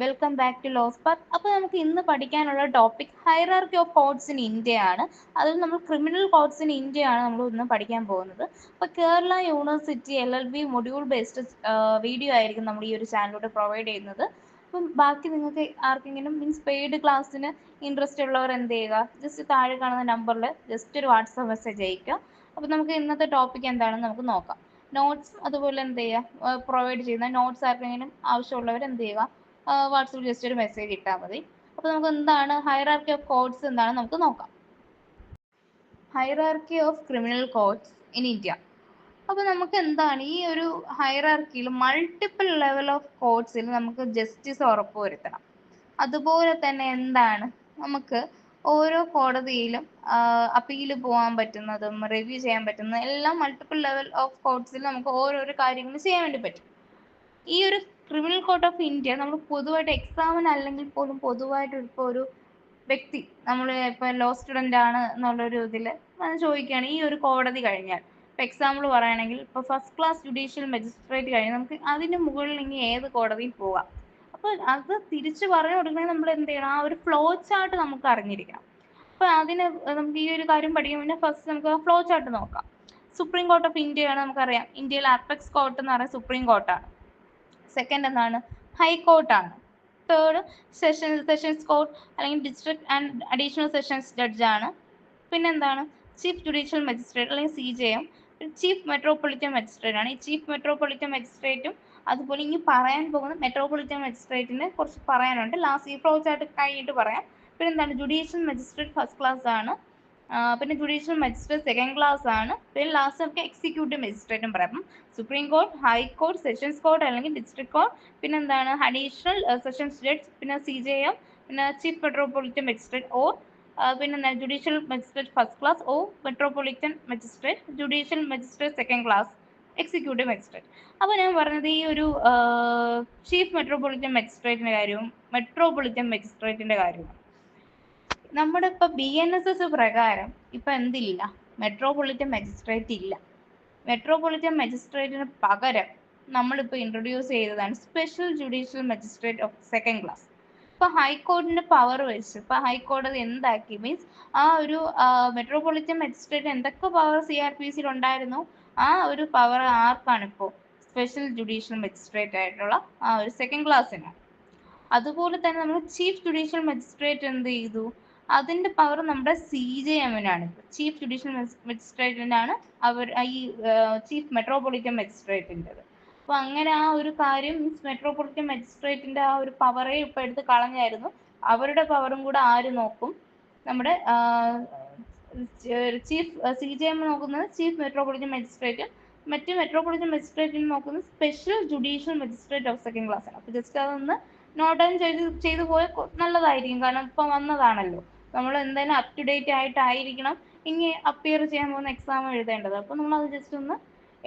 Welcome back to laws path. അപ്പോൾ നമുക്ക് ഇന്ന് പഠിക്കാനുള്ള topic hierarchy of codes in India ആണ്. അതിൽ നമ്മൾ ക്രിമിനൽ കോഡ്സ് ഇൻ ഇന്ത്യ ആണ് നമ്മൾ ഇന്ന് പഠിക്കാൻ പോകുന്നത്. അപ്പോൾ Kerala university LLB module based video ആയിരിക്കും നമ്മൾ ഈ ഒരു ചാനലിലൂടെ പ്രൊവൈഡ് ചെയ്യുന്നത്. അപ്പം ബാക്കി നിങ്ങൾക്ക് ആർക്കെങ്കിലും മീൻസ് പെയ്ഡ് ക്ലാസ്സിന് ഇൻട്രസ്റ്റ് ഉള്ളവർ എന്ത് ചെയ്യുക, ജസ്റ്റ് താഴെ കാണുന്ന നമ്പറിൽ ജസ്റ്റ് ഒരു വാട്സാപ്പ് മെസ്സേജ് അയക്കുക. അപ്പോൾ നമുക്ക് ഇന്നത്തെ ടോപ്പിക് എന്താണെന്ന് നമുക്ക് നോക്കാം. നോട്ട്സും അതുപോലെ എന്ത് ചെയ്യുക, പ്രൊവൈഡ് ചെയ്യുന്ന നോട്ട്സ് ആർക്കെങ്കിലും ആവശ്യമുള്ളവർ എന്ത് ചെയ്യുക, വാട്സപ്പിൽ ജസ്റ്റ് ഒരു മെസ്സേജ് ഇട്ടാൽ മതി. അപ്പോൾ നമുക്ക് എന്താണ് ഹൈറാർക്കി ഓഫ് കോഡ്സ് എന്താണെന്ന് നമുക്ക് നോക്കാം. Hierarchy of criminal codes in India. അപ്പോൾ നമുക്ക് എന്താണ് ഈ ഒരു ഹൈറാർക്കിയിൽ മൾട്ടിപ്പിൾ ലെവൽ ഓഫ് കോഡ്സിൽ നമുക്ക് ജസ്റ്റിസ് ഉറപ്പുവരുത്തണം. അതുപോലെ തന്നെ എന്താണ് നമുക്ക് ഓരോ കോടതിയിലും അപ്പീൽ പോകാൻ പറ്റുന്നതും റിവ്യൂ ചെയ്യാൻ പറ്റുന്നതും എല്ലാം മൾട്ടിപ്പിൾ ലെവൽ ഓഫ് കോഡ്സിൽ നമുക്ക് ഓരോരോ കാര്യങ്ങൾ ചെയ്യാൻ വേണ്ടി പറ്റും. ഈ ഒരു ക്രിമിനൽ കോഡ് ഓഫ് ഇന്ത്യ നമ്മൾ പൊതുവായിട്ട് എക്സാമിന് അല്ലെങ്കിൽ പോലും പൊതുവായിട്ട് ഇപ്പോൾ ഒരു വ്യക്തി നമ്മൾ ഇപ്പോൾ ലോ സ്റ്റുഡൻ്റ് ആണ് എന്നുള്ളൊരു ഇതിൽ ചോദിക്കുകയാണ് ഈ ഒരു കോടതി കഴിഞ്ഞാൽ, ഇപ്പോൾ എക്സാമ്പിൾ പറയുകയാണെങ്കിൽ ഇപ്പോൾ ഫസ്റ്റ് ക്ലാസ് ജുഡീഷ്യൽ മജിസ്ട്രേറ്റ് കഴിഞ്ഞാൽ നമുക്ക് അതിന് മുകളിൽ ഇനി ഏത് കോടതിയിൽ പോകാം. അപ്പോൾ അത് തിരിച്ച് പറഞ്ഞു കൊടുക്കണമെങ്കിൽ നമ്മൾ എന്ത് ചെയ്യണം, ആ ഒരു ഫ്ലോ ചാർട്ട് നമുക്ക് അറിഞ്ഞിരിക്കണം. അപ്പോൾ അതിന് നമുക്ക് ഈ ഒരു കാര്യം പഠിക്കാൻ വേണ്ടി ഫസ്റ്റ് നമുക്ക് ഫ്ലോ ചാർട്ട് നോക്കാം. സുപ്രീം കോർട്ട് ഓഫ് ഇന്ത്യയാണ്, നമുക്കറിയാം ഇന്ത്യയിൽ അപ്പെക്സ് കോർട്ട് എന്ന് പറയുന്നത് സുപ്രീം കോർട്ടാണ്. സെക്കൻഡ് എന്താണ്, ഹൈക്കോർട്ടാണ്. തേർഡ് സെഷൻസ് കോർട്ട് അല്ലെങ്കിൽ ഡിസ്ട്രിക്ട് ആൻഡ് അഡീഷണൽ സെഷൻസ് ജഡ്ജാണ്. പിന്നെന്താണ്, ചീഫ് ജുഡീഷ്യൽ മജിസ്ട്രേറ്റ് അല്ലെങ്കിൽ CJM. ചീഫ് മെട്രോപൊളിറ്റൻ മജിസ്ട്രേറ്റ് ആണ്. ഈ ചീഫ് മെട്രോപൊളിറ്റൻ മജിസ്ട്രേറ്റും അതുപോലെ ഇനി പറയാൻ പോകുന്ന മെട്രോപൊളിറ്റൻ മജിസ്ട്രേറ്റിനെ കുറിച്ച് പറയാനുണ്ട്. ലാസ്റ്റ് ഈ ഫ്ലോ ചാർട്ട് കഴിഞ്ഞിട്ട് പറയാം. പിന്നെന്താണ്, ജുഡീഷ്യൽ മജിസ്ട്രേറ്റ് ഫസ്റ്റ് ക്ലാസ് ആണ്. പിന്നെ ജുഡീഷ്യൽ മജിസ്ട്രേറ്റ് സെക്കൻഡ് ക്ലാസ് ആണ്. പിന്നെ ലാസ്റ്റ് നമുക്ക് എക്സിക്യൂട്ടീവ് മജിസ്ട്രേറ്റും പറയാം. അപ്പം supreme court, high court, sessions court അല്ലെങ്കിൽ ഡിസ്ട്രിക്ട് കോർട്ട്, പിന്നെ എന്താണ് അഡീഷണൽ സെഷൻസ് ജഡ്ജ്, പിന്നെ CJM, പിന്നെ ചീഫ് മെട്രോപൊളിറ്റൻ മജിസ്ട്രേറ്റ് ഓർ പിന്നെ ജുഡീഷ്യൽ മജിസ്ട്രേറ്റ് ഫസ്റ്റ് ക്ലാസ് ഓ metropolitan magistrate, judicial magistrate second class, executive magistrate. അപ്പോൾ ഞാൻ പറഞ്ഞത് ഈ ഒരു ചീഫ് മെട്രോപൊളിറ്റൻ മജിസ്ട്രേറ്റിൻ്റെ കാര്യവും മെട്രോപൊളിറ്റൻ മജിസ്ട്രേറ്റിൻ്റെ കാര്യവും നമ്മുടെ ഇപ്പോൾ BNSS പ്രകാരം ഇപ്പം എന്തില്ല, മെട്രോപൊളിറ്റൻ മജിസ്ട്രേറ്റ് ഇല്ല. മെട്രോപൊളിറ്റൻ മജിസ്ട്രേറ്റിന് പകരം നമ്മളിപ്പോൾ ഇൻട്രൊഡ്യൂസ് ചെയ്തതാണ് special judicial magistrate of second class. ഇപ്പോൾ ഹൈക്കോടതിൻ്റെ പവർ വെച്ച് ഇപ്പോൾ ഹൈക്കോടതി എന്താക്കി, മീൻസ് ആ ഒരു മെട്രോപൊളിറ്റൻ മജിസ്ട്രേറ്റ് എന്തൊക്കെ പവർ CRPC ഉണ്ടായിരുന്നു ആ ഒരു പവർ ആർക്കാണ് ഇപ്പോൾ, സ്പെഷ്യൽ ജുഡീഷ്യൽ മജിസ്ട്രേറ്റ് ആയിട്ടുള്ള ആ ഒരു സെക്കൻഡ് ക്ലാസ്സിനാണ്. അതുപോലെ തന്നെ നമ്മൾ ചീഫ് ജുഡീഷ്യൽ മജിസ്ട്രേറ്റ് എന്ത് ചെയ്തു, അതിൻ്റെ പവർ നമ്മുടെ CJM-നാണ്. ചീഫ് ജുഡീഷ്യൽ മജിസ്ട്രേറ്റിനാണ് അവർ ഈ ചീഫ് മെട്രോപൊളിറ്റൻ മജിസ്ട്രേറ്റിൻ്റെത്. അപ്പോൾ അങ്ങനെ ആ ഒരു കാര്യം മീൻസ് മെട്രോപൊളിറ്റൻ മജിസ്ട്രേറ്റിൻ്റെ ആ ഒരു പവറേ ഇപ്പോൾ എടുത്ത് കളഞ്ഞായിരുന്നു. അവരുടെ പവറും കൂടെ ആര് നോക്കും, നമ്മുടെ ചീഫ് CJM നോക്കുന്നത് ചീഫ് മെട്രോപൊളിറ്റൻ മജിസ്ട്രേറ്റ്, മറ്റ് മെട്രോപൊളിറ്റൻ മജിസ്ട്രേറ്റിന് നോക്കുന്നത് special judicial magistrate of second class ആണ്. അപ്പോൾ ജസ്റ്റ് അതൊന്ന് നോട്ട് ഡൗൺ ചെയ്തു പോയാൽ നല്ലതായിരിക്കും. കാരണം ഇപ്പം വന്നതാണല്ലോ, നമ്മൾ എന്തായാലും അപ് ടു ഡേറ്റ് ആയിട്ടായിരിക്കണം ഇനി അപ്പിയർ ചെയ്യാൻ പോകുന്ന എക്സാം എഴുതേണ്ടത്. അപ്പോൾ നമ്മളത് ജസ്റ്റ് ഒന്ന്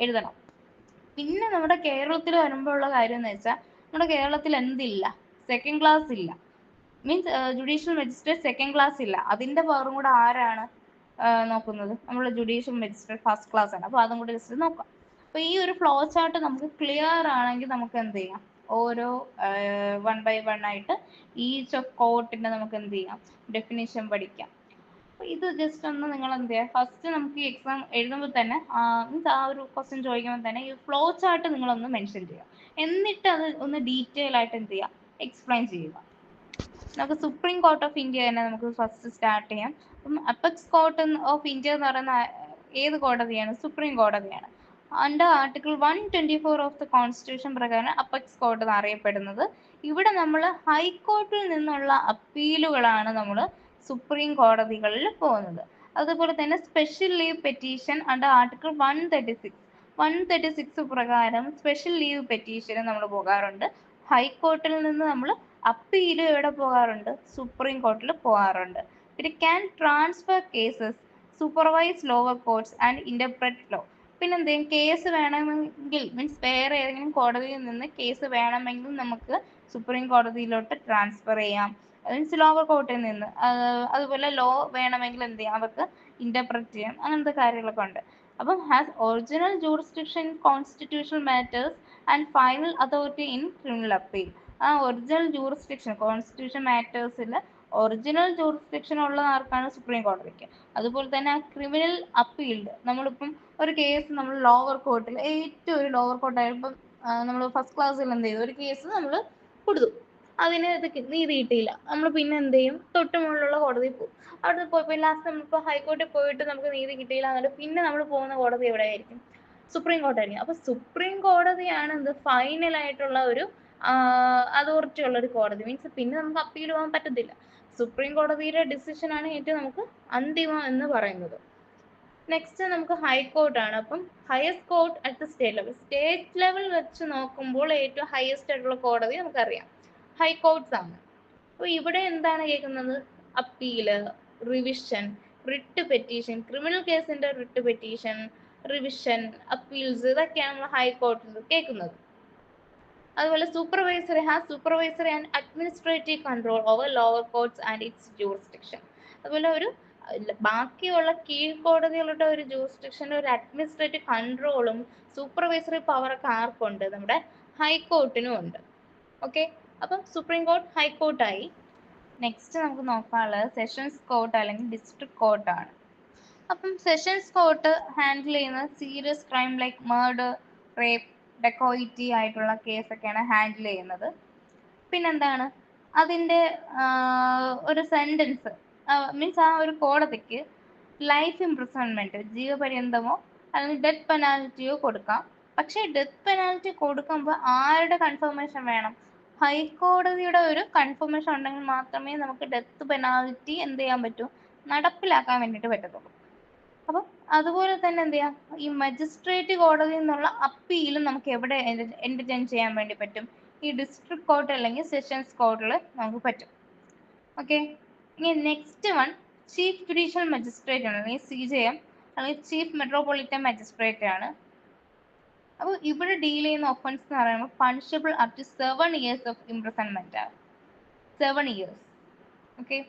എഴുതണം. പിന്നെ നമ്മുടെ കേരളത്തിൽ വരുമ്പോൾ ഉള്ള കാര്യം എന്ന് വെച്ചാൽ നമ്മുടെ കേരളത്തിൽ എന്തില്ല, സെക്കൻഡ് ക്ലാസ് ഇല്ല. Means judicial magistrate second class ഇല്ല. അതിൻ്റെ പവറും കൂടെ ആരാണ് നോക്കുന്നത്, നമ്മൾ ജുഡീഷ്യൽ മജിസ്ട്രേറ്റ് ഫസ്റ്റ് ക്ലാസ് ആണ്. അപ്പോൾ അതും കൂടെ ജസ്റ്റ് നോക്കാം. അപ്പോൾ ഈ ഒരു ഫ്ലോ ചാർട്ട് നമുക്ക് ക്ലിയർ ആണെങ്കിൽ നമുക്ക് എന്ത് ചെയ്യാം, ഓരോ 1 by 1 ആയിട്ട് ഈച്ച് ഓഫ് കോർട്ടിൻ്റെ നമുക്ക് എന്ത് ചെയ്യാം, ഡെഫിനിഷൻ പഠിക്കാം. അപ്പോൾ ഇത് ജസ്റ്റ് ഒന്ന് നിങ്ങൾ എന്ത് ചെയ്യുക, ഫസ്റ്റ് നമുക്ക് ഈ എക്സാം എഴുതുമ്പോൾ തന്നെ മീൻസ് ആ ഒരു ക്വസ്റ്റ്യൻ ചോദിക്കുമ്പോൾ തന്നെ ഈ ഫ്ലോ ചാർട്ട് നിങ്ങളൊന്ന് മെൻഷൻ ചെയ്യുക. എന്നിട്ട് അത് ഒന്ന് ഡീറ്റെയിൽ ആയിട്ട് എന്ത് ചെയ്യുക, എക്സ്പ്ലെയിൻ ചെയ്യുക. നമുക്ക് സുപ്രീം കോർട്ട് ഓഫ് ഇന്ത്യ തന്നെ നമുക്ക് ഫസ്റ്റ് സ്റ്റാർട്ട് ചെയ്യാം. അപ്പം അപ്പെക്സ് കോർട്ട് ഓഫ് ഇന്ത്യ എന്ന് പറയുന്ന ഏത് കോടതിയാണ്, സുപ്രീം കോടതിയാണ്. Under article 124 of the constitution പ്രകാരം അപ്പെക്സ് കോർട്ട് എന്ന് അറിയപ്പെടുന്നത്. ഇവിടെ നമ്മൾ ഹൈക്കോർട്ടിൽ നിന്നുള്ള അപ്പീലുകളാണ് നമ്മൾ സുപ്രീം കോടതികളിൽ പോകുന്നത്. അതുപോലെ തന്നെ special leave petition under article 136 പ്രകാരം സ്പെഷ്യൽ ലീവ് പെറ്റീഷന് നമ്മൾ പോകാറുണ്ട്. ഹൈക്കോർട്ടിൽ നിന്ന് നമ്മൾ അപ്പീൽ എവിടെ പോകാറുണ്ട്, സുപ്രീം കോർട്ടിൽ പോകാറുണ്ട്. പിന്നെ can transfer cases, supervise lower courts and interpret law. പിന്നെ എന്തെങ്കിലും കേസ് വേണമെങ്കിൽ മീൻസ് വേറെ ഏതെങ്കിലും കോടതിയിൽ നിന്ന് കേസ് വേണമെങ്കിൽ നമുക്ക് സുപ്രീം കോടതിയിലോട്ട് ട്രാൻസ്ഫർ ചെയ്യാം. മീൻസ് ലോവർ കോർട്ടിൽ നിന്ന്. അതുപോലെ ലോ വേണമെങ്കിൽ എന്ത് ചെയ്യാം, അവർക്ക് ഇന്റർപ്രറ്റ് ചെയ്യാം. അങ്ങനത്തെ കാര്യങ്ങളൊക്കെ ഉണ്ട്. അപ്പം has original jurisdiction in constitutional matters and final authority in criminal appeal. ആ ഒറിജിനൽ ജൂറിസ്ഡിക്ഷൻ കോൺസ്റ്റിറ്റ്യൂഷൻ മാറ്റേഴ്സിൽ ഒറിജിനൽ ജൂറിസ്ഡിക്ഷൻ ഉള്ളത് ആർക്കാണ്? സുപ്രീം കോടതിക്ക്. അതുപോലെ തന്നെ ആ ക്രിമിനൽ അപ്പീൽഡ് നമ്മളിപ്പം ഒരു കേസ് നമ്മൾ ലോവർ കോർട്ടിൽ ഏറ്റവും ഒരു ലോവർ കോർട്ടായപ്പം നമ്മൾ ഫസ്റ്റ് ക്ലാസ്സിൽ എന്ത് ചെയ്തു? ഒരു കേസ് നമ്മൾ കൊടുത്തു, അതിന് നീതി കിട്ടിയില്ല, നമ്മൾ പിന്നെ എന്ത് ചെയ്യും? തൊട്ട് മുകളിലുള്ള കോടതിയിൽ പോകും. അവിടെ പോയി ലാസ്റ്റ് നമ്മളിപ്പോൾ ഹൈക്കോർട്ടിൽ പോയിട്ട് നമുക്ക് നീതി കിട്ടിയില്ല എന്നിട്ട് പിന്നെ നമ്മൾ പോകുന്ന കോടതി എവിടെയായിരിക്കും? സുപ്രീം കോടതിയായിരിക്കും. അപ്പൊ സുപ്രീം കോടതിയാണ് എന്ത് ഫൈനൽ ആയിട്ടുള്ള ഒരു അതോറിറ്റി ഉള്ള ഒരു കോടതി. മീൻസ് പിന്നെ നമുക്ക് അപ്പീൽ പോകാൻ പറ്റത്തില്ല. സുപ്രീം കോടതിയുടെ ഡിസിഷൻ ആണ് ഏറ്റവും നമുക്ക് അന്തിമം എന്ന് പറയുന്നത്. നെക്സ്റ്റ് നമുക്ക് ഹൈക്കോർട്ടാണ്. അപ്പം highest court at the state level വെച്ച് നോക്കുമ്പോൾ ഏറ്റവും ഹയസ്റ്റ് ആയിട്ടുള്ള കോടതി നമുക്കറിയാം ഹൈക്കോർട്ട്സ് ആണ്. അപ്പോൾ ഇവിടെ എന്താണ് കേൾക്കുന്നത്? Appeal, revision, writ petition, criminal കേസിന്റെ റിട്ട് പെറ്റീഷൻ, റിവിഷൻ, അപ്പീൽസ്, ഇതൊക്കെയാണ് നമ്മൾ ഹൈക്കോർട്ടിൽ കേൾക്കുന്നത്. അതുപോലെ supervisory and administrative control over lower courts and it's jurisdiction. അതുപോലെ ഒരു ബാക്കിയുള്ള കീഴ്ക്കോടതികളുടെ ഒരു ജൂറിസ്ഡിക്ഷൻ്റെ ഒരു അഡ്മിനിസ്ട്രേറ്റീവ് കൺട്രോളും സൂപ്പർവൈസറി പവറൊക്കെ ആർക്കുണ്ട്? നമ്മുടെ ഹൈക്കോർട്ടിനും ഉണ്ട്. ഓക്കെ, അപ്പം സുപ്രീം കോർട്ട് ഹൈക്കോർട്ടായി. നെക്സ്റ്റ് നമുക്ക് നോക്കാനുള്ളത് സെഷൻസ് കോർട്ട് അല്ലെങ്കിൽ ഡിസ്ട്രിക്ട് കോർട്ടാണ്. അപ്പം സെഷൻസ് കോർട്ട് ഹാൻഡിൽ ചെയ്യുന്നത് serious crime like murder, rape, dacoity ആയിട്ടുള്ള കേസൊക്കെയാണ് ഹാൻഡിൽ ചെയ്യുന്നത്. പിന്നെന്താണ് അതിൻ്റെ ഒരു സെൻറ്റൻസ് മീൻസ് ആ ഒരു കോടതിക്ക് ലൈഫ് ഇംപ്രിസൺമെൻറ്റ്, ജീവപര്യന്തമോ അല്ലെങ്കിൽ ഡെത്ത് പെനാൽറ്റിയോ കൊടുക്കാം. പക്ഷേ ഡെത്ത് പെനാൽറ്റി കൊടുക്കുമ്പോൾ ആരുടെ കൺഫർമേഷൻ വേണം? ഹൈക്കോടതിയുടെ ഒരു കൺഫർമേഷൻ ഉണ്ടെങ്കിൽ മാത്രമേ നമുക്ക് ഡെത്ത് പെനാൽറ്റി എന്ത് ചെയ്യാൻ പറ്റൂ? നടപ്പിലാക്കാൻ വേണ്ടിയിട്ട് പറ്റത്തുള്ളൂ. അപ്പം അതുപോലെ തന്നെ എന്ത് ചെയ്യാം? ഈ മജിസ്ട്രേറ്റ് കോടതിയിൽ നിന്നുള്ള അപ്പീലും നമുക്ക് എവിടെ എന്റർടൈൻ ചെയ്യാൻ വേണ്ടി പറ്റും? ഈ ഡിസ്ട്രിക്ട് കോർട്ട് അല്ലെങ്കിൽ സെഷൻസ് കോർട്ടിൽ നമുക്ക് പറ്റും. ഓക്കെ, ഇനി next one chief judicial magistrate ആണ്, അല്ലെങ്കിൽ CJM അല്ലെങ്കിൽ ചീഫ് മെട്രോപൊളിറ്റൻ മജിസ്ട്രേറ്റ് ആണ്. അപ്പോൾ ഇവിടെ ഡീൽ ചെയ്യുന്ന ഒഫൻസ് എന്ന് പറയുമ്പോൾ punishable up to 7 years of imprisonment ആണ്. 7 years. ഓക്കെ,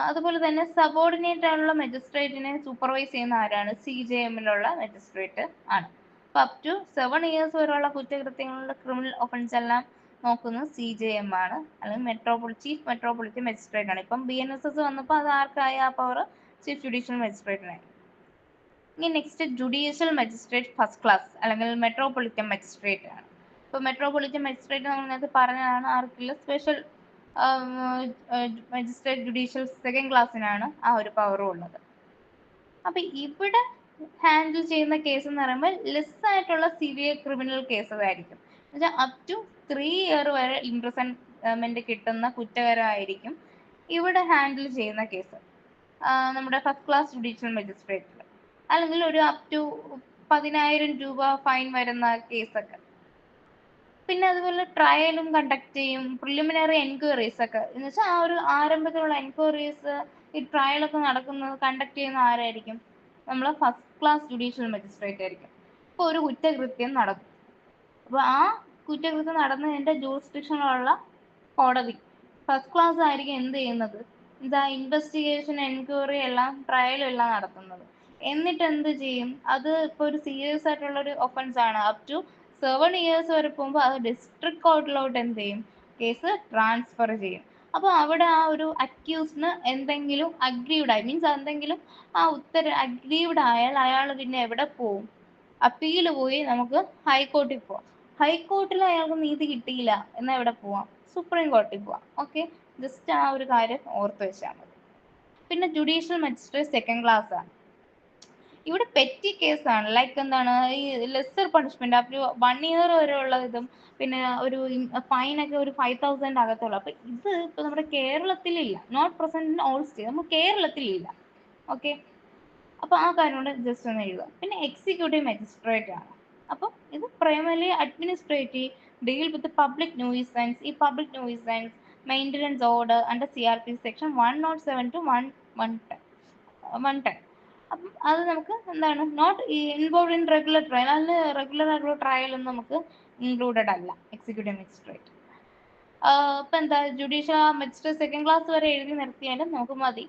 അതുപോലെ തന്നെ സബോർഡിനേറ്റ് ആയിട്ടുള്ള മജിസ്ട്രേറ്റിനെ സൂപ്പർവൈസ് ചെയ്യുന്ന ആരാണ്? CJMലുള്ള മജിസ്ട്രേറ്റ് ആണ്. അപ്പോൾ അപ് ടു 7 years വരെയുള്ള കുറ്റകൃത്യങ്ങളുടെ ക്രിമിനൽ ഒഫൻസ് എല്ലാം നോക്കുന്നത് CJM ആണ്, അല്ലെങ്കിൽ ചീഫ് മെട്രോപൊളിറ്റൻ മജിസ്ട്രേറ്റ് ആണ്. ഇപ്പം BNSS വന്നപ്പോൾ അത് ആർക്കായി ആ പവർ? ചീഫ് ജുഡീഷ്യൽ മജിസ്ട്രേറ്റിനായി. ഇനി next judicial magistrate first class അല്ലെങ്കിൽ മെട്രോപൊളിറ്റൻ മജിസ്ട്രേറ്റ് ആണ്. ഇപ്പോൾ മെട്രോപൊളിറ്റൻ മജിസ്ട്രേറ്റ് നമ്മൾ നേരത്തെ പറഞ്ഞതാണ് ആർക്കില്ല? സ്പെഷ്യൽ മജിസ്ട്രേറ്റ് ജുഡീഷ്യൽ സെക്കൻഡ് ക്ലാസ്സിനാണ് ആ ഒരു പവറും ഉള്ളത്. അപ്പൊ ഇവിടെ ഹാൻഡിൽ ചെയ്യുന്ന കേസ് എന്ന് പറയുമ്പോൾ ലെസ് ആയിട്ടുള്ള സിവിയർ ക്രിമിനൽ കേസസ് ആയിരിക്കും. എന്നുവെച്ചാൽ അപ് ടു 3 year വരെ ഇംപ്രിസൺമെന്റ് കിട്ടുന്ന കുറ്റകരമായിരിക്കും ഇവിടെ ഹാൻഡിൽ ചെയ്യുന്ന കേസ് നമ്മുടെ ഫസ്റ്റ് ക്ലാസ് ജുഡീഷ്യൽ മജിസ്ട്രേറ്റിൽ. അല്ലെങ്കിൽ ഒരു അപ് ടു 10,000 രൂപ ഫൈൻ വരുന്ന കേസൊക്കെ. പിന്നെ അതുപോലെ ട്രയലും കണ്ടക്ട് ചെയ്യും, പ്രിലിമിനറി എൻക്വയറീസ് ഒക്കെ എന്ന് വെച്ചാൽ ആ ഒരു ആരംഭത്തിലുള്ള എൻക്വയറീസ്, ഈ ട്രയലൊക്കെ നടക്കുന്നത് കണ്ടക്ട് ചെയ്യുന്ന ആരായിരിക്കും? നമ്മൾ ഫസ്റ്റ് ക്ലാസ് ജുഡീഷ്യൽ മജിസ്ട്രേറ്റ് ആയിരിക്കും. ഇപ്പോൾ ഒരു കുറ്റകൃത്യം നടന്നു, അപ്പോൾ ആ കുറ്റകൃത്യം നടന്നതിൻ്റെ ജൂറിസ്ഡിക്ഷനിലുള്ള കോടതി ഫസ്റ്റ് ക്ലാസ് ആയിരിക്കും എന്ത് ചെയ്യുന്നത്? എന്താ ഇൻവെസ്റ്റിഗേഷൻ, എൻക്വയറി എല്ലാം ട്രയലും എല്ലാം നടത്തുന്നത്. എന്നിട്ട് എന്ത് ചെയ്യും? അത് ഇപ്പോൾ ഒരു സീരിയസ് ആയിട്ടുള്ള ഒരു ഒഫൻസ് ആണ്, അപ് ടു 7 years വരെ പോകുമ്പോൾ അത് ഡിസ്ട്രിക്ട് കോർട്ടിലോട്ട് എന്ത് ചെയ്യും? കേസ് ട്രാൻസ്ഫർ ചെയ്യും. അപ്പോൾ അവിടെ ആ ഒരു അക്യൂസ്ഡിന് എന്തെങ്കിലും അഗ്രീവ്ഡ് ആയി, മീൻസ് എന്തെങ്കിലും ആ അഗ്രീവ്ഡ് ആയാൽ അയാൾ പിന്നെ എവിടെ പോവും? അപ്പീൽ പോയി നമുക്ക് ഹൈക്കോർട്ടിൽ പോവാം. ഹൈക്കോർട്ടിൽ അയാൾക്ക് നീതി കിട്ടിയില്ല എന്നാൽ എവിടെ പോവാം? സുപ്രീം കോടതിയിൽ പോവാം. ഓക്കെ, ജസ്റ്റ് ആ ഒരു കാര്യം ഓർത്ത് വെച്ചാൽ മതി. പിന്നെ ജുഡീഷ്യൽ മജിസ്ട്രേറ്റ് സെക്കൻഡ് ക്ലാസ് ആണ്. ഇവിടെ പെറ്റി കേസാണ്, ലൈക്ക് എന്താണ് ഈ ലെസ്സർ പണിഷ്മെന്റ് അപ്പൊ 1 year വരെ ഉള്ള ഇതും പിന്നെ ഒരു ഫൈനൊക്കെ ഒരു 5,000 അകത്തുള്ളൂ. അപ്പൊ ഇത് ഇപ്പൊ നമ്മുടെ കേരളത്തിലില്ല, not present in all state, നമ്മൾ കേരളത്തിലില്ല. ഓക്കെ, അപ്പൊ ആ കാര്യം കൊണ്ട് ജസ്റ്റ് ഒന്ന് എഴുതുക. പിന്നെ എക്സിക്യൂട്ടീവ് മജിസ്ട്രേറ്റ് ആണ്. അപ്പം ഇത് primary administrative, deal with public nuisance. ഈ public nuisance maintenance order under CRPC section 107 to 110. അപ്പം അത് നമുക്ക് എന്താണ് not involve in regular trial, അതിൽ റെഗുലർ ആയിട്ടുള്ള ട്രയലൊന്നും നമുക്ക് ഇൻക്ലൂഡഡ് അല്ല എക്സിക്യൂട്ടീവ് മജിസ്ട്രേറ്റ്. ഇപ്പം എന്താ ജുഡീഷ്യൽ മജിസ്ട്രേറ്റ് സെക്കൻഡ് ക്ലാസ് വരെ എഴുതി നിർത്തിയാലും നമുക്ക് മതി.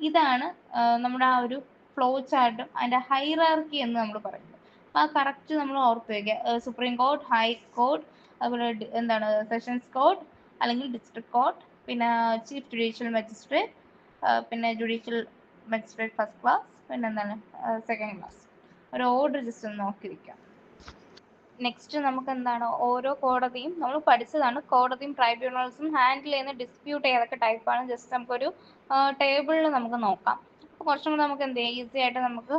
ഇതാണ് നമ്മുടെ ആ ഒരു ഫ്ലോ ചാർട്ടും അതിൻ്റെ ഹൈറാർക്കി എന്ന് നമ്മൾ പറയുന്നത്. അപ്പോൾ ആ കറക്റ്റ് നമ്മൾ ഓർത്ത് വയ്ക്കുക. സുപ്രീം കോർട്ട്, ഹൈ കോർട്ട്, അതുപോലെ എന്താണ് സെഷൻസ് കോർട്ട് അല്ലെങ്കിൽ ഡിസ്ട്രിക്ട് കോർട്ട്, പിന്നെ ചീഫ് ജുഡീഷ്യൽ മജിസ്ട്രേറ്റ്, പിന്നെ ജുഡീഷ്യൽ മജിസ്ട്രേറ്റ് ഫസ്റ്റ് ക്ലാസ്, പിന്നെ എന്താണ് സെക്കൻഡ് ക്ലാസ്. ഒരു ഓർഡർ ജസ്റ്റ് ഒന്ന് നോക്കി വയ്ക്കാം. നെക്സ്റ്റ് നമുക്ക് എന്താണ് ഓരോ കോടതിയും നമ്മൾ പഠിച്ചതാണ്, കോടതിയും ട്രൈബ്യൂണൽസും ഹാൻഡിൽ ചെയ്യുന്ന ഡിസ്പ്യൂട്ട് ഏതൊക്കെ ടൈപ്പാണ് ജസ്റ്റ് നമുക്കൊരു ടേബിളിൽ നമുക്ക് നോക്കാം. അപ്പോൾ കുറച്ചും കൂടെ നമുക്ക് എന്ത് ചെയ്യാം, ഈസി ആയിട്ട് നമുക്ക്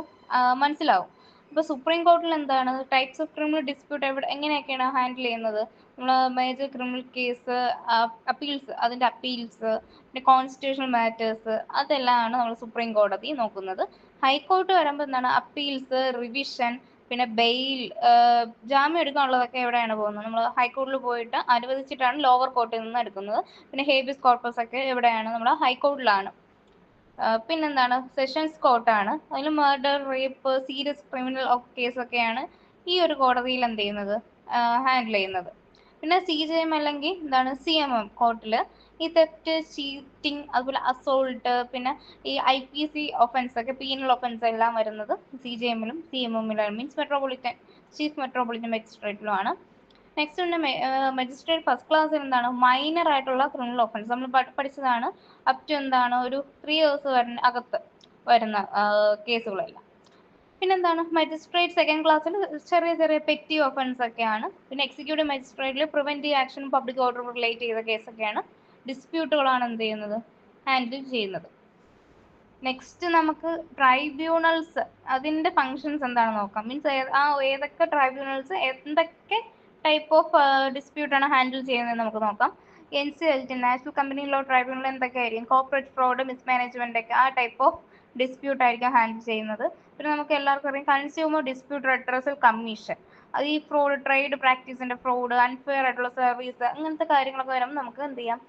മനസ്സിലാവും. ഇപ്പോൾ സുപ്രീം കോർട്ടിൽ എന്താണ് ടൈപ്സ് ഓഫ് ക്രിമിനൽ ഡിസ്പ്യൂട്ട് എങ്ങനെയൊക്കെയാണ് ഹാൻഡിൽ ചെയ്യുന്നത്? നമ്മൾ മേജർ ക്രിമിനൽ കേസ്, അപ്പീൽസ്, അതിൻ്റെ അപ്പീൽസ്, പിന്നെ കോൺസ്റ്റിറ്റ്യൂഷണൽ മാറ്റേഴ്സ്, അതെല്ലാമാണ് നമ്മൾ സുപ്രീം കോടതി നോക്കുന്നത്. ഹൈക്കോർട്ട് വരുമ്പോൾ എന്താണ് അപ്പീൽസ്, റിവിഷൻ, പിന്നെ ബെയിൽ, ജാമ്യം എടുക്കാനുള്ളതൊക്കെ എവിടെയാണ് പോകുന്നത്? നമ്മൾ ഹൈക്കോടതിയിൽ പോയിട്ട് അനുവദിച്ചിട്ടാണ് ലോവർ കോർട്ടിൽ നിന്ന് എടുക്കുന്നത്. പിന്നെ ഹേബിയസ് കോർപ്പസ് ഒക്കെ എവിടെയാണ്? നമ്മൾ ഹൈക്കോടതിയിലാണ്. പിന്നെന്താണ് സെഷൻസ് കോർട്ടാണ്. അതിൽ മർഡർ, റേപ്പ്, സീരിയസ് ക്രിമിനൽ കേസൊക്കെയാണ് ഈ ഒരു കോടതിയിൽ എന്ത് ചെയ്യുന്നത്, ഹാൻഡിൽ ചെയ്യുന്നത്. പിന്നെ CJM അല്ലെങ്കിൽ എന്താണ് CMM കോർട്ടിൽ ഈ തെഫ്റ്റ്, ചീറ്റിംഗ്, അതുപോലെ അസോൾട്ട്, പിന്നെ ഈ IPC ഒഫൻസ് ഒക്കെ, പീനൽ ഒഫൻസ് എല്ലാം വരുന്നത് CJM-ലും CMM-ലും, മീൻസ് മെട്രോപൊളിറ്റൻ ചീഫ് മെട്രോപൊളിറ്റൻ മജിസ്ട്രേറ്റിലുമാണ്. നെക്സ്റ്റ് ഉണ്ട് മജിസ്ട്രേറ്റ് ഫസ്റ്റ് ക്ലാസ്സിൽ എന്താണ് മൈനർ ആയിട്ടുള്ള ക്രിമിനൽ ഒഫൻസ് നമ്മൾ പഠിച്ചതാണ്. അപ് ടു എന്താണ് ഒരു 3 years അകത്ത് വരുന്ന കേസുകളെല്ലാം. പിന്നെന്താണ് മജിസ്ട്രേറ്റ് സെക്കൻഡ് ക്ലാസ്സിൽ ചെറിയ ചെറിയ പെറ്റി ഒഫൻസ് ഒക്കെയാണ്. പിന്നെ എക്സിക്യൂട്ടീവ് മജിസ്ട്രേറ്റിൽ പ്രിവെന്റീവ് ആക്ഷനും പബ്ലിക് ഓർഡർ റിലേറ്റ് ചെയ്ത കേസൊക്കെയാണ്, ഡിസ്പ്യൂട്ടുകളാണ് എന്ത് ചെയ്യുന്നത്, ഹാൻഡിൽ ചെയ്യുന്നത്. നെക്സ്റ്റ് നമുക്ക് ട്രൈബ്യൂണൽസ്, അതിൻ്റെ ഫങ്ഷൻസ് എന്താണെന്ന് നോക്കാം. മീൻസ് ഏതൊക്കെ ട്രൈബ്യൂണൽസ് എന്തൊക്കെ ടൈപ്പ് ഓഫ് ഡിസ്പ്യൂട്ടാണ് ഹാൻഡിൽ ചെയ്യുന്നത് നമുക്ക് നോക്കാം. NCLT, national company law tribunal എന്തൊക്കെയായിരിക്കും? കോർപ്പറേറ്റ് ഫ്രോഡ്, മിസ്മാനേജ്മെന്റ് ഒക്കെ, ആ ടൈപ്പ് ഓഫ് ഡിസ്പ്യൂട്ട് ആയിരിക്കും ഹാൻഡിൽ ചെയ്യുന്നത്. പിന്നെ നമുക്ക് എല്ലാവർക്കും അറിയാം കൺസ്യൂമർ ഡിസ്പ്യൂട്ട് റെഡ്രസൽ കമ്മീഷൻ, അത് ഈ ഫ്രോഡ്, ട്രേഡ് പ്രാക്ടീസിന്റെ ഫ്രോഡ്, അൺഫെയർ ആയിട്ടുള്ള സർവീസ്, അങ്ങനത്തെ കാര്യങ്ങളൊക്കെ വരുമ്പോൾ നമുക്ക് എന്ത് ചെയ്യാം,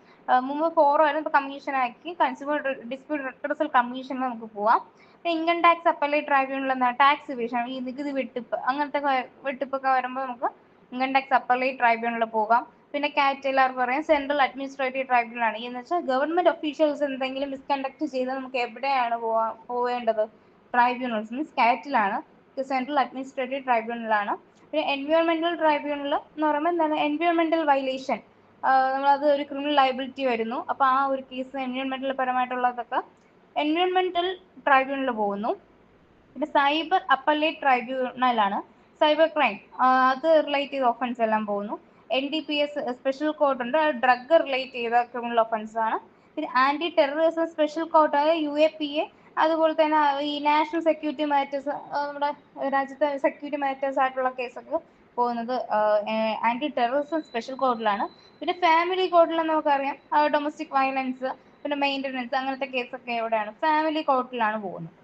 മുമ്പ് 4 ആയിരുന്നു, ഇപ്പോൾ കമ്മീഷൻ ആക്കി കൺസ്യൂമർ ഡിസ്പ്യൂട്ട് റെഡ്രസൽ കമ്മീഷനിൽ നമുക്ക് പോവാം. ഇൻകം ടാക്സ് അപ്പലേറ്റ് ട്രൈബ്യൂണൽ എന്താണ് ടാക്സ് ഇവേഷൻ, ഈ നികുതി വെട്ടിപ്പ്, അങ്ങനത്തെ വെട്ടിപ്പൊക്കെ വരുമ്പോൾ നമുക്ക് ഇൻകം ടാക്സ് അപ്പലേറ്റ് ട്രൈബ്യൂണലിൽ പോകാം. പിന്നെ കാറ്റ് എല്ലാവർക്കും പറയാം സെൻട്രൽ അഡ്മിനിസ്ട്രേറ്റീവ് ട്രൈബ്യൂണൽ ആണ്. എന്ന് വെച്ചാൽ ഗവൺമെന്റ് ഒഫീഷ്യൽസ് എന്തെങ്കിലും മിസ്കണ്ടക്ട് ചെയ്താൽ നമുക്ക് എവിടെയാണ് പോവേണ്ടത്? ട്രൈബ്യൂണൽസ്, മീൻസ് കാറ്റിലാണ്, സെൻട്രൽ അഡ്മിനിസ്ട്രേറ്റീവ് ട്രൈബ്യൂണലാണ്. പിന്നെ എൻവയോൺമെന്റൽ ട്രൈബ്യൂണൽ എന്ന് പറയുമ്പോൾ എന്താണ് എൻവയോൺമെന്റൽ വയലേഷൻ, നമ്മളത് ഒരു ക്രിമിനൽ ലയബിലിറ്റി വരുന്നു, അപ്പോൾ ആ ഒരു കേസ് എൻവയോൺമെന്റൽ പരമായിട്ടുള്ളതൊക്കെ എൻവയോൺമെന്റൽ ട്രൈബ്യൂണലിൽ പോകുന്നു. പിന്നെ സൈബർ അപ്പലേറ്റ് ട്രൈബ്യൂണലാണ്, സൈബർ ക്രൈം അത് റിലേറ്റ് ചെയ്ത ഒഫൻസ് എല്ലാം പോകുന്നു. NDPS സ്പെഷ്യൽ കോർട്ട് ഉണ്ട്, ഡ്രഗ് റിലേറ്റ് ചെയ്ത ക്രിമിനൽ ഒഫൻസ് ആണ്. പിന്നെ ആന്റി ടെററിസം സ്പെഷ്യൽ കോർട്ടായ UAPA, അതുപോലെ തന്നെ ഈ നാഷണൽ സെക്യൂരിറ്റി മാറ്റേഴ്സ്, നമ്മുടെ രാജ്യത്തെ സെക്യൂരിറ്റി മാറ്റേഴ്സ് ആയിട്ടുള്ള കേസൊക്കെ പോകുന്നത് ആന്റി ടെററിസം സ്പെഷ്യൽ കോർട്ടിലാണ്. പിന്നെ ഫാമിലി കോർട്ടിൽ നമുക്കറിയാം ഡൊമസ്റ്റിക് വയലൻസ്, പിന്നെ മെയിൻ്റനൻസ്, അങ്ങനത്തെ കേസൊക്കെ എവിടെയാണ്? ഫാമിലി കോർട്ടിലാണ് പോകുന്നത്.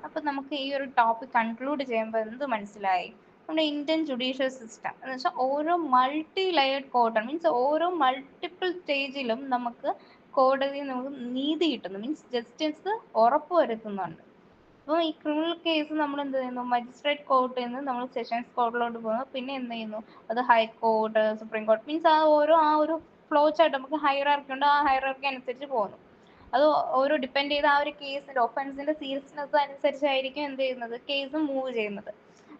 അപ്പം നമുക്ക് ഈ ഒരു ടോപ്പിക് കൺക്ലൂഡ് ചെയ്യുമ്പോൾ എന്ത് മനസ്സിലായി? നമ്മുടെ ഇന്ത്യൻ ജുഡീഷ്യൽ സിസ്റ്റം എന്ന് വെച്ചാൽ ഓരോ മൾട്ടി ലെയർഡ് കോർട്ടാണ്, മീൻസ് ഓരോ മൾട്ടിപ്പിൾ സ്റ്റേജിലും നമുക്ക് കോടതിയിൽ നമുക്ക് നീതി കിട്ടുന്നു, മീൻസ് ജസ്റ്റിസ് ഉറപ്പുവരുത്തുന്നുണ്ട്. അപ്പോൾ ഈ ക്രിമിനൽ കേസ് നമ്മൾ എന്ത് ചെയ്യുന്നു, മജിസ്ട്രേറ്റ് കോർട്ടിൽ നിന്ന് നമ്മൾ സെഷൻസ് കോർട്ടിലോട്ട് പോകുന്നു. പിന്നെ എന്ത് ചെയ്യുന്നു, അത് ഹൈക്കോർട്ട്, സുപ്രീം കോർട്ട്, മീൻസ് ആ ഒരു ഫ്ലോ ചാർട്ട്, നമുക്ക് ഹൈറാർക്കി ഉണ്ട്, ആ ഹൈറാർക്കി അനുസരിച്ച് പോകുന്നു. അത് ഓരോ ഡിപ്പെൻഡ് ചെയ്ത് ആ ഒരു കേസിന്റെ ഒഫൻസിന്റെ സീരിയസ്നെസ് അനുസരിച്ചായിരിക്കും എന്ത് ചെയ്യുന്നത്, കേസ് മൂവ് ചെയ്യുന്നത്.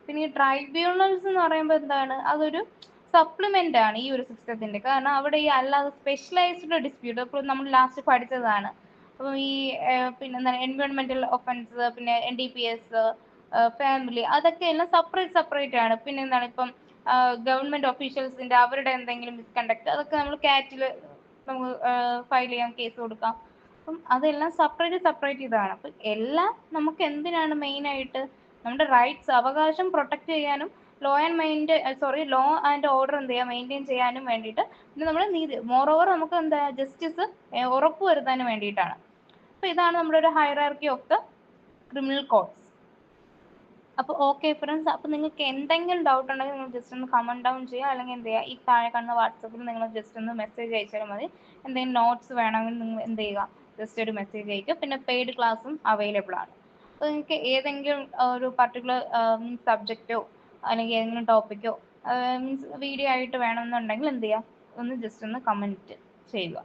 പിന്നെ ഈ ട്രൈബ്യൂണൽസ് എന്ന് പറയുമ്പോൾ എന്താണ്, അതൊരു സപ്ലിമെന്റ് ആണ് ഈ ഒരു സിസ്റ്റത്തിന്റെ. കാരണം അവിടെ ഈ അല്ലാതെ സ്പെഷ്യലൈസ്ഡ് ഡിസ്പ്യൂട്ട്, ഇപ്പോൾ നമ്മൾ ലാസ്റ്റ് പഠിച്ചതാണ്. അപ്പം ഈ പിന്നെ എന്താണ് എൻവയോൺമെന്റൽ ഒഫൻസ്, പിന്നെ NDPS, ഫാമിലി, അതൊക്കെ എല്ലാം സെപ്പറേറ്റ് ആണ്. പിന്നെ എന്താണ് ഇപ്പം ഗവൺമെന്റ് ഒഫീഷ്യൽസിന്റെ അവരുടെ എന്തെങ്കിലും മിസ്കണ്ടക്ട്, അതൊക്കെ നമ്മൾ കാറ്റിൽ നമുക്ക് ഫയൽ ചെയ്യാൻ, കേസ് കൊടുക്കാം. അപ്പം അതെല്ലാം സെപ്പറേറ്റ് ഇതാണ്. അപ്പം എല്ലാം നമുക്ക് എന്തിനാണ് മെയിനായിട്ട് നമ്മുടെ റൈറ്റ്സ്, അവകാശം പ്രൊട്ടക്ട് ചെയ്യാനും ലോ ആൻഡ് ഓർഡർ എന്ത് ചെയ്യുക, മെയിൻറ്റെയിൻ ചെയ്യാനും വേണ്ടിയിട്ട്. പിന്നെ നമ്മൾ നീതി, മോറോവർ നമുക്ക് എന്താ ജസ്റ്റിസ് ഉറപ്പുവരുത്താനും വേണ്ടിയിട്ടാണ്. അപ്പോൾ ഇതാണ് നമ്മുടെ ഒരു hierarchy of the criminal codes. അപ്പോൾ ഓക്കെ ഫ്രണ്ട്സ്, അപ്പോൾ നിങ്ങൾക്ക് എന്തെങ്കിലും ഡൗട്ട് ഉണ്ടെങ്കിൽ നിങ്ങൾ ജസ്റ്റ് ഒന്ന് കമൻറ്റ് ഡൗൺ ചെയ്യുക, അല്ലെങ്കിൽ എന്ത് ചെയ്യുക, ഈ താഴെ കാണുന്ന വാട്സപ്പിൽ നിങ്ങൾ ജസ്റ്റ് ഒന്ന് മെസ്സേജ് അയച്ചാൽ മതി. എന്തെങ്കിലും നോട്ട്സ് വേണമെങ്കിൽ നിങ്ങൾ എന്ത് ചെയ്യുക, ജസ്റ്റ് ഒരു മെസ്സേജ് അയക്കുക. പിന്നെ പെയ്ഡ് ക്ലാസ്സും അവൈലബിൾ ആണ്. അപ്പോൾ നിങ്ങൾക്ക് ഏതെങ്കിലും ഒരു പർട്ടിക്കുലർ മീൻസ് സബ്ജക്റ്റോ അല്ലെങ്കിൽ ഏതെങ്കിലും ടോപ്പിക്കോ മീൻസ് വീഡിയോ ആയിട്ട് വേണമെന്നുണ്ടെങ്കിൽ എന്ത് ചെയ്യുക, ഒന്ന് ജസ്റ്റ് ഒന്ന് കമൻറ്റ് ചെയ്യുക.